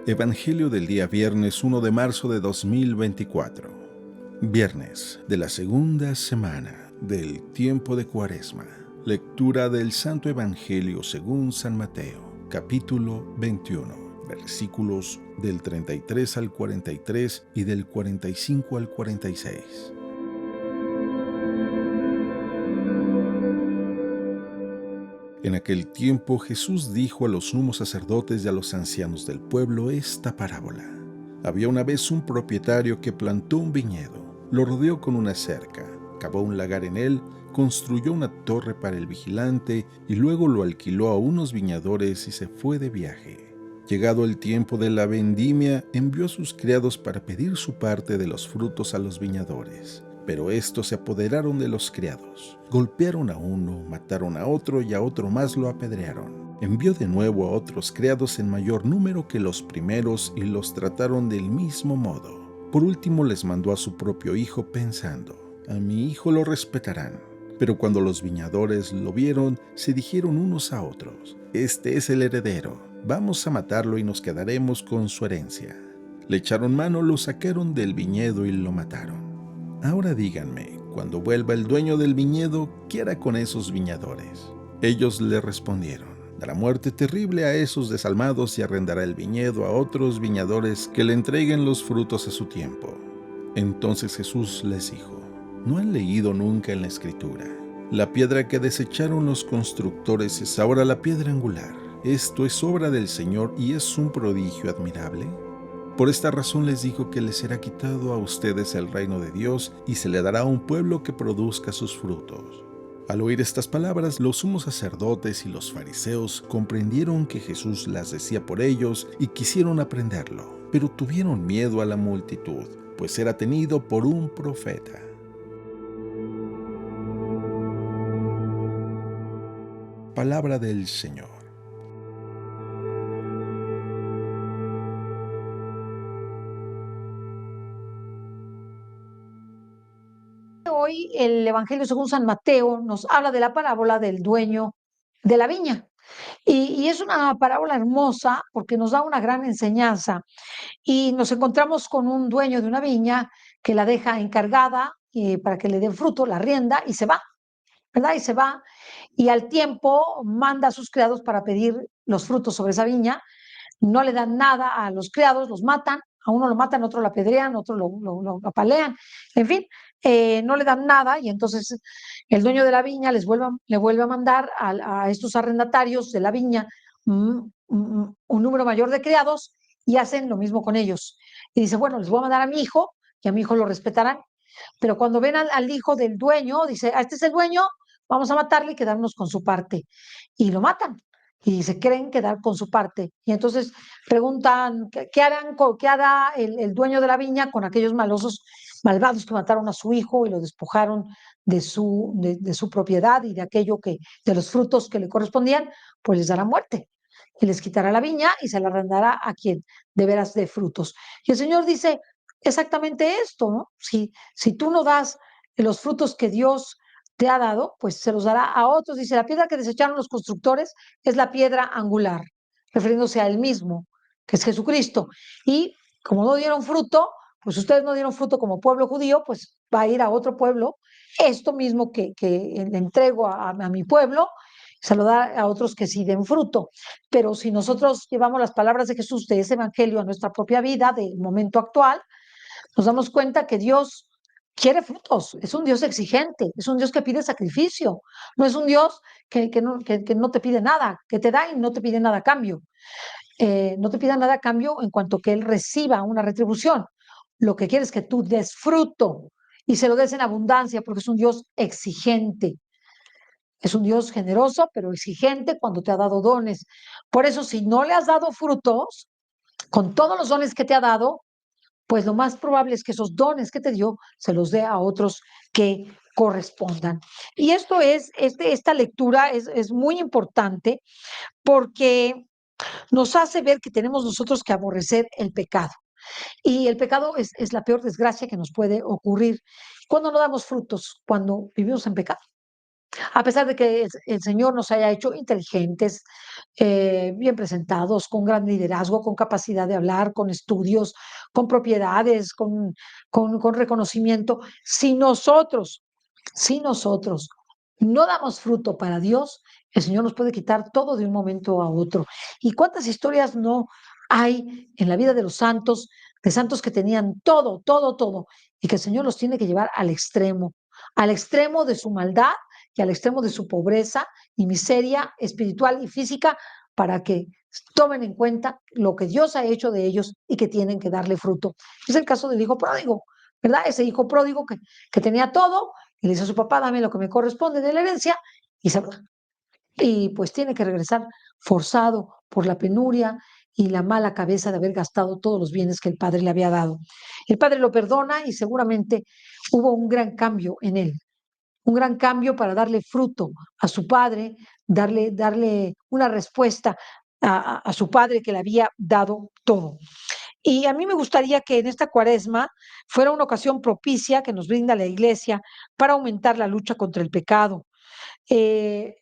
Evangelio del día viernes 1 de marzo de 2024. Viernes de la segunda semana del tiempo de Cuaresma. Lectura del Santo Evangelio según San Mateo, capítulo 21, versículos del 33 al 43 y del 45 al 46. En aquel tiempo Jesús dijo a los sumos sacerdotes y a los ancianos del pueblo esta parábola. Había una vez un propietario que plantó un viñedo, lo rodeó con una cerca, cavó un lagar en él, construyó una torre para el vigilante y luego lo alquiló a unos viñadores y se fue de viaje. Llegado el tiempo de la vendimia, envió a sus criados para pedir su parte de los frutos a los viñadores. Pero estos se apoderaron de los criados. Golpearon a uno, mataron a otro y a otro más lo apedrearon. Envió de nuevo a otros criados en mayor número que los primeros y los trataron del mismo modo. Por último les mandó a su propio hijo pensando, a mi hijo lo respetarán. Pero cuando los viñadores lo vieron, se dijeron unos a otros, este es el heredero, vamos a matarlo y nos quedaremos con su herencia. Le echaron mano, lo sacaron del viñedo y lo mataron. Ahora díganme, cuando vuelva el dueño del viñedo, ¿qué hará con esos viñadores? Ellos le respondieron, dará muerte terrible a esos desalmados y arrendará el viñedo a otros viñadores que le entreguen los frutos a su tiempo. Entonces Jesús les dijo, ¿no han leído nunca en la Escritura? La piedra que desecharon los constructores es ahora la piedra angular. Esto es obra del Señor y es un prodigio admirable. Por esta razón les dijo que les será quitado a ustedes el reino de Dios y se le dará a un pueblo que produzca sus frutos. Al oír estas palabras, los sumos sacerdotes y los fariseos comprendieron que Jesús las decía por ellos y quisieron aprenderlo, pero tuvieron miedo a la multitud, pues era tenido por un profeta. Palabra del Señor. Hoy el Evangelio según San Mateo nos habla de la parábola del dueño de la viña. Y es una parábola hermosa porque nos da una gran enseñanza. Y nos encontramos con un dueño de una viña que la deja encargada para que le den fruto, la rienda y se va, ¿verdad? Y se va. Y al tiempo manda a sus criados para pedir los frutos sobre esa viña. No le dan nada a los criados, los matan, a uno lo matan, a otro lo apedrean, a otro lo apalean, en fin, no le dan nada y entonces el dueño de la viña le vuelve a mandar a estos arrendatarios de la viña un número mayor de criados y hacen lo mismo con ellos. Y dice, bueno, les voy a mandar a mi hijo y a mi hijo lo respetarán, pero cuando ven al hijo del dueño, dice, ah, este es el dueño, vamos a matarle y quedarnos con su parte. Y lo matan y se creen quedar con su parte. Y entonces preguntan, ¿qué harán, qué hará el dueño de la viña con aquellos malosos, malvados que mataron a su hijo y lo despojaron de su propiedad y de aquello de los frutos que le correspondían? Pues les dará muerte. Y les quitará la viña y se la arrendará a quien de veras de frutos. Y el Señor dice exactamente esto, ¿no? Si tú no das los frutos que Dios te ha dado, pues se los dará a otros. Dice, la piedra que desecharon los constructores es la piedra angular, refiriéndose a él mismo, que es Jesucristo. Y como no dieron fruto, pues ustedes no dieron fruto como pueblo judío, pues va a ir a otro pueblo, esto mismo que le entrego a mi pueblo, se lo da a otros que sí den fruto. Pero si nosotros llevamos las palabras de Jesús de ese evangelio a nuestra propia vida, del momento actual, nos damos cuenta que Dios quiere frutos, es un Dios exigente, es un Dios que pide sacrificio, no es un Dios que no te pide nada, que te da y no te pide nada a cambio. No te pida nada a cambio en cuanto que Él reciba una retribución. Lo que quiere es que tú des fruto y se lo des en abundancia porque es un Dios exigente. Es un Dios generoso, pero exigente cuando te ha dado dones. Por eso, si no le has dado frutos, con todos los dones que te ha dado, pues lo más probable es que esos dones que te dio se los dé a otros que correspondan. Y esta lectura es muy importante porque nos hace ver que tenemos nosotros que aborrecer el pecado. Y el pecado es la peor desgracia que nos puede ocurrir. Cuando no damos frutos, cuando vivimos en pecado. A pesar de que el Señor nos haya hecho inteligentes, bien presentados, con gran liderazgo, con capacidad de hablar, con estudios, con propiedades, con reconocimiento, si nosotros no damos fruto para Dios, el Señor nos puede quitar todo de un momento a otro. ¿Y cuántas historias no hay en la vida de santos que tenían todo, todo, todo, y que el Señor los tiene que llevar al extremo de su maldad y al extremo de su pobreza y miseria espiritual y física para que tomen en cuenta lo que Dios ha hecho de ellos y que tienen que darle fruto? Es el caso del hijo pródigo, ¿verdad? Ese hijo pródigo que tenía todo y le dice a su papá, dame lo que me corresponde de la herencia y se va. Y pues tiene que regresar forzado por la penuria y la mala cabeza de haber gastado todos los bienes que el padre le había dado. El padre lo perdona y seguramente hubo un gran cambio en él, un gran cambio para darle fruto a su padre, darle una respuesta a su padre que le había dado todo. Y a mí me gustaría que en esta cuaresma fuera una ocasión propicia que nos brinda la iglesia para aumentar la lucha contra el pecado.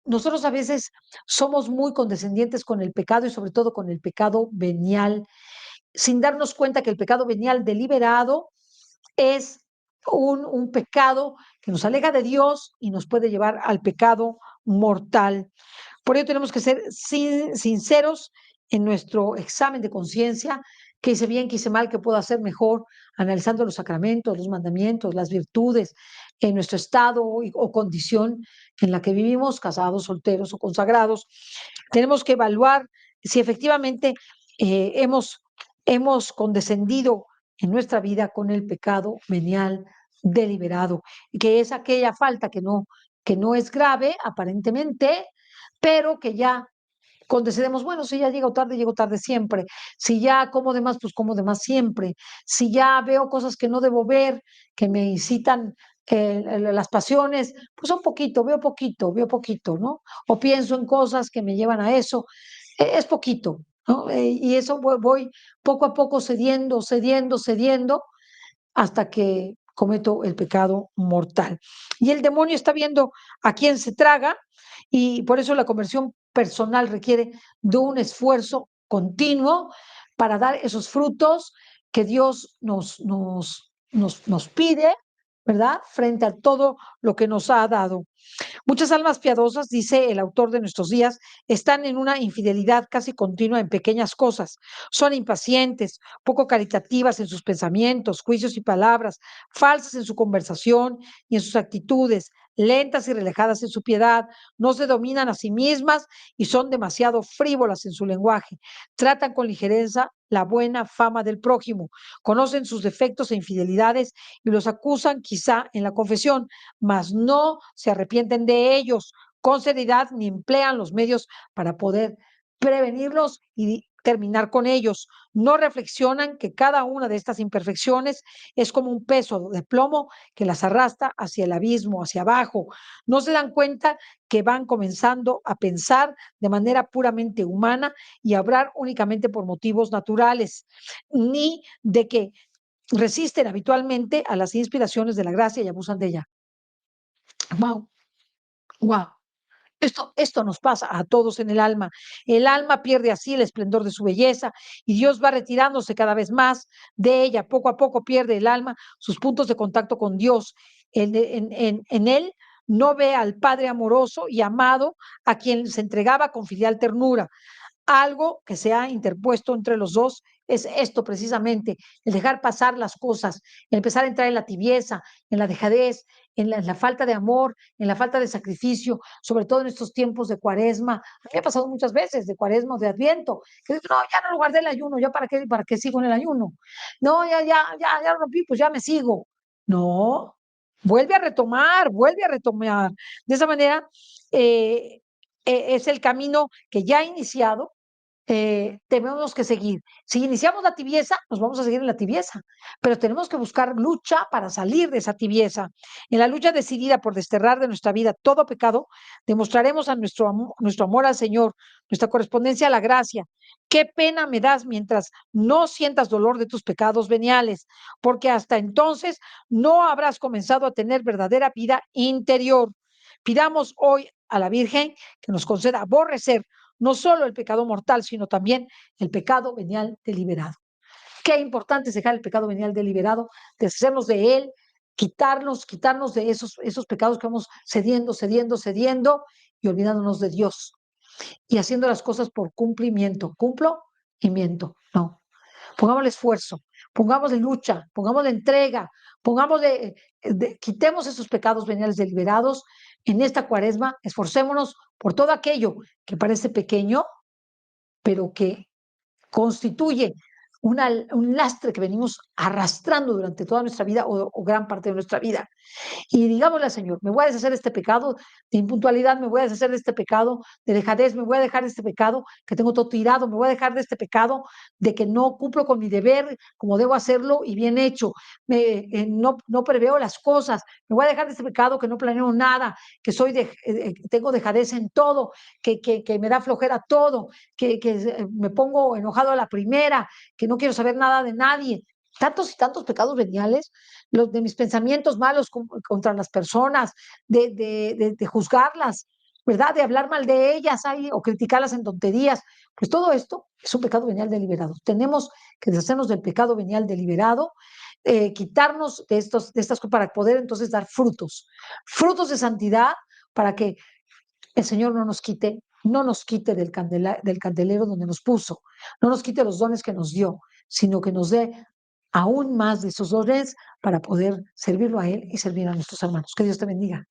Nosotros a veces somos muy condescendientes con el pecado y sobre todo con el pecado venial, sin darnos cuenta que el pecado venial deliberado es un pecado que nos aleja de Dios y nos puede llevar al pecado mortal. Por ello tenemos que ser sinceros en nuestro examen de conciencia, qué hice bien, qué hice mal, qué puedo hacer mejor, analizando los sacramentos, los mandamientos, las virtudes, en nuestro estado o condición en la que vivimos, casados, solteros o consagrados. Tenemos que evaluar si efectivamente hemos condescendido en nuestra vida con el pecado venial deliberado, que es aquella falta que no es grave aparentemente, pero que ya condecedemos, bueno, si ya llego tarde siempre. Si ya como de más, pues como de más siempre. Si ya veo cosas que no debo ver, que me incitan las pasiones, pues un poquito, veo poquito, ¿no? O pienso en cosas que me llevan a eso, es poquito, ¿no? Y eso voy poco a poco cediendo, cediendo, cediendo, hasta que cometo el pecado mortal. Y el demonio está viendo a quién se traga y por eso la conversión personal requiere de un esfuerzo continuo para dar esos frutos que Dios nos pide, ¿verdad? Frente a todo lo que nos ha dado. Muchas almas piadosas, dice el autor de nuestros días, están en una infidelidad casi continua en pequeñas cosas. Son impacientes, poco caritativas en sus pensamientos, juicios y palabras, falsas en su conversación y en sus actitudes, lentas y relajadas en su piedad, no se dominan a sí mismas y son demasiado frívolas en su lenguaje. Tratan con ligereza la buena fama del prójimo, conocen sus defectos e infidelidades y los acusan quizá en la confesión, mas no se arrepienten de ellos con seriedad ni emplean los medios para poder prevenirlos y terminar con ellos. No reflexionan que cada una de estas imperfecciones es como un peso de plomo que las arrastra hacia el abismo, hacia abajo. No se dan cuenta que van comenzando a pensar de manera puramente humana y a obrar únicamente por motivos naturales, ni de que resisten habitualmente a las inspiraciones de la gracia y abusan de ella. Wow, wow. Esto nos pasa a todos en el alma. El alma pierde así el esplendor de su belleza y Dios va retirándose cada vez más de ella. Poco a poco pierde el alma sus puntos de contacto con Dios. En él no ve al Padre amoroso y amado a quien se entregaba con filial ternura. Algo que se ha interpuesto entre los dos es esto precisamente, el dejar pasar las cosas, el empezar a entrar en la tibieza, en la dejadez, en la falta de amor, en la falta de sacrificio, sobre todo en estos tiempos de cuaresma. A mí me ha pasado muchas veces de cuaresma o de adviento, que digo, no, ya no lo guardé el ayuno, ya para qué sigo en el ayuno. No, ya lo rompí, pues ya me sigo. No, vuelve a retomar. De esa manera, eh, es el camino que ya ha iniciado, tenemos que seguir. Si iniciamos la tibieza, nos vamos a seguir en la tibieza, pero tenemos que buscar lucha para salir de esa tibieza. En la lucha decidida por desterrar de nuestra vida todo pecado, demostraremos a nuestro amor al Señor, nuestra correspondencia a la gracia. Qué pena me das mientras no sientas dolor de tus pecados veniales, porque hasta entonces no habrás comenzado a tener verdadera vida interior. Pidamos hoy a la Virgen que nos conceda aborrecer no solo el pecado mortal, sino también el pecado venial deliberado. Qué importante es dejar el pecado venial deliberado, deshacernos de él, quitarnos de esos pecados que vamos cediendo y olvidándonos de Dios y haciendo las cosas por cumplimiento. Cumplo y miento. No. Pongamos esfuerzo, pongamos lucha, pongamos entrega, pongamos quitemos esos pecados veniales deliberados en esta cuaresma, esforcémonos por todo aquello que parece pequeño, pero que constituye un lastre que venimos arrastrando durante toda nuestra vida o gran parte de nuestra vida. Y digámosle al Señor, me voy a deshacer de este pecado de impuntualidad, me voy a deshacer de este pecado de dejadez, me voy a dejar de este pecado que tengo todo tirado, me voy a dejar de este pecado de que no cumplo con mi deber como debo hacerlo y bien hecho, no preveo las cosas, me voy a dejar de este pecado que no planeo nada, que tengo dejadez en todo, que me da flojera todo, que me pongo enojado a la primera, que no quiero saber nada de nadie. Tantos y tantos pecados veniales, los de mis pensamientos malos contra las personas, de juzgarlas, ¿verdad? De hablar mal de ellas o criticarlas en tonterías. Pues todo esto es un pecado venial deliberado. Tenemos que deshacernos del pecado venial deliberado, quitarnos de estas cosas para poder entonces dar frutos de santidad para que el Señor no nos quite del candelero donde nos puso, no nos quite los dones que nos dio, sino que nos dé aún más de esos dones para poder servirlo a Él y servir a nuestros hermanos. Que Dios te bendiga.